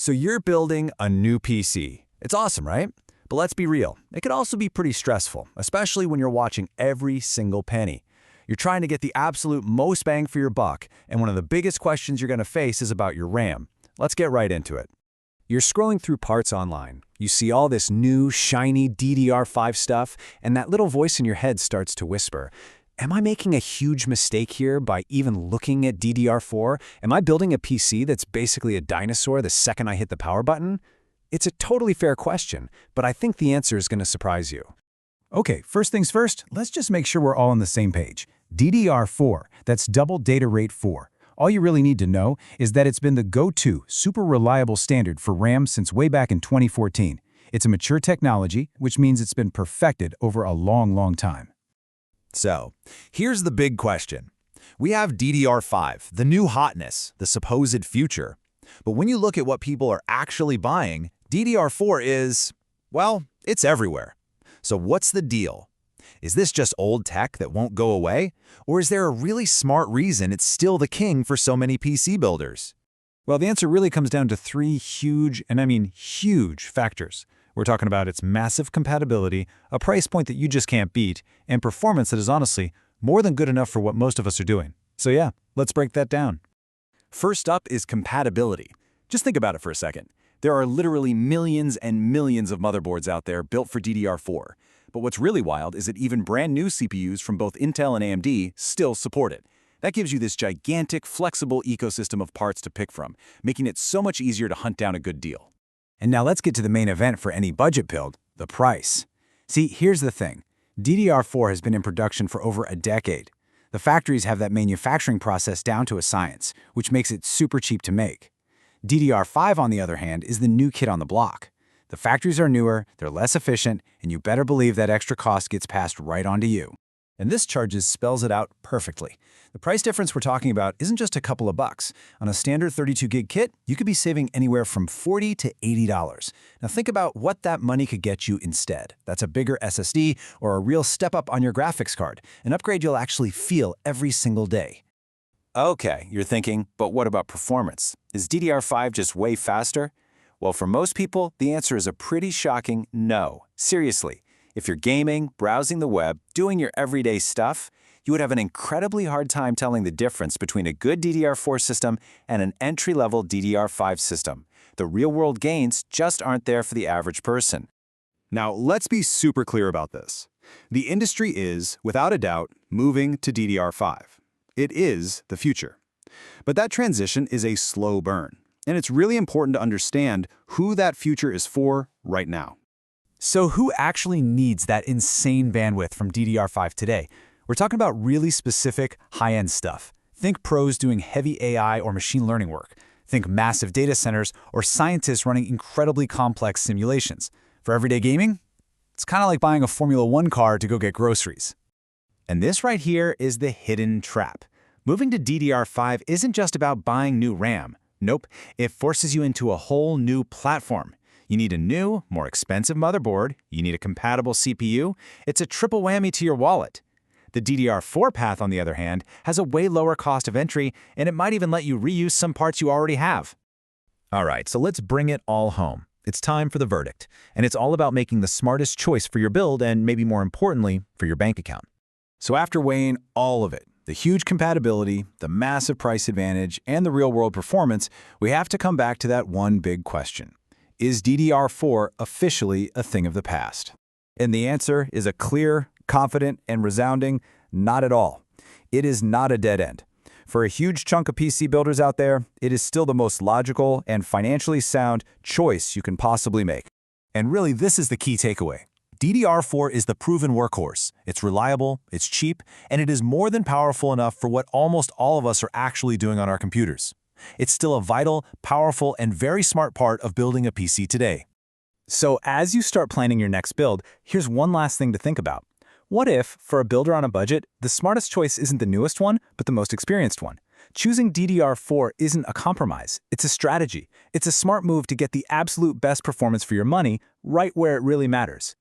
So you're building a new PC. It's awesome, right? But let's be real, it could also be pretty stressful, especially when you're watching every single penny. You're trying to get the absolute most bang for your buck, and one of the biggest questions you're going to face is about your RAM. Let's get right into it. You're scrolling through parts online. You see all this new, shiny DDR5 stuff, and that little voice in your head starts to whisper, am I making a huge mistake here by even looking at DDR4? Am I building a PC that's basically a dinosaur the second I hit the power button? It's a totally fair question, but I think the answer is going to surprise you. Okay, first things first, let's just make sure we're all on the same page. DDR4, that's double data rate 4. All you really need to know is that it's been the go-to, super reliable standard for RAM since way back in 2014. It's a mature technology, which means it's been perfected over a long time. So, here's the big question. We have DDR5, the new hotness, the supposed future. But when you look at what people are actually buying, DDR4 is, well, it's everywhere. So what's the deal? Is this just old tech that won't go away? Or is there a really smart reason it's still the king for so many PC builders? Well, the answer really comes down to three huge, and I mean huge, factors. We're talking about its massive compatibility, a price point that you just can't beat, and performance that is honestly more than good enough for what most of us are doing. So yeah, let's break that down. First up is compatibility. Just think about it for a second. There are literally millions and millions of motherboards out there built for DDR4. But what's really wild is that even brand new CPUs from both Intel and AMD still support it. That gives you this gigantic, flexible ecosystem of parts to pick from, making it so much easier to hunt down a good deal. And now let's get to the main event for any budget build, the price. See, here's the thing. DDR4 has been in production for over a decade. The factories have that manufacturing process down to a science, which makes it super cheap to make. DDR5, on the other hand, is the new kid on the block. The factories are newer, they're less efficient, and you better believe that extra cost gets passed right on to you. And this chart spells it out perfectly. The price difference we're talking about isn't just a couple of bucks. On a standard 32-gig kit, you could be saving anywhere from $40 to $80. Now think about what that money could get you instead. That's a bigger SSD or a real step up on your graphics card, an upgrade you'll actually feel every single day. Okay, you're thinking, but what about performance? Is DDR5 just way faster? Well, for most people, the answer is a pretty shocking no. Seriously, if you're gaming, browsing the web, doing your everyday stuff, you would have an incredibly hard time telling the difference between a good DDR4 system and an entry-level DDR5 system. The real-world gains just aren't there for the average person. Now, let's be super clear about this. The industry is, without a doubt, moving to DDR5. It is the future. But that transition is a slow burn, and it's really important to understand who that future is for right now. So who actually needs that insane bandwidth from DDR5 today? We're talking about really specific, high-end stuff. Think pros doing heavy AI or machine learning work. Think massive data centers or scientists running incredibly complex simulations. For everyday gaming, it's kind of like buying a Formula One car to go get groceries. And this right here is the hidden trap. Moving to DDR5 isn't just about buying new RAM. Nope, it forces you into a whole new platform. You need a new, more expensive motherboard, you need a compatible CPU, it's a triple whammy to your wallet. The DDR4 path, on the other hand, has a way lower cost of entry, and it might even let you reuse some parts you already have. All right, so let's bring it all home. It's time for the verdict, and it's all about making the smartest choice for your build and, maybe more importantly, for your bank account. So after weighing all of it, the huge compatibility, the massive price advantage, and the real-world performance, we have to come back to that one big question. Is DDR4 officially a thing of the past? And the answer is a clear, confident, and resounding not at all. It is not a dead end. For a huge chunk of PC builders out there, it is still the most logical and financially sound choice you can possibly make. And really, this is the key takeaway. DDR4 is the proven workhorse. It's reliable, it's cheap, and it is more than powerful enough for what almost all of us are actually doing on our computers. It's still a vital, powerful, and very smart part of building a PC today. So as you start planning your next build, here's one last thing to think about. What if, for a builder on a budget, the smartest choice isn't the newest one, but the most experienced one? Choosing DDR4 isn't a compromise, it's a strategy. It's a smart move to get the absolute best performance for your money right where it really matters.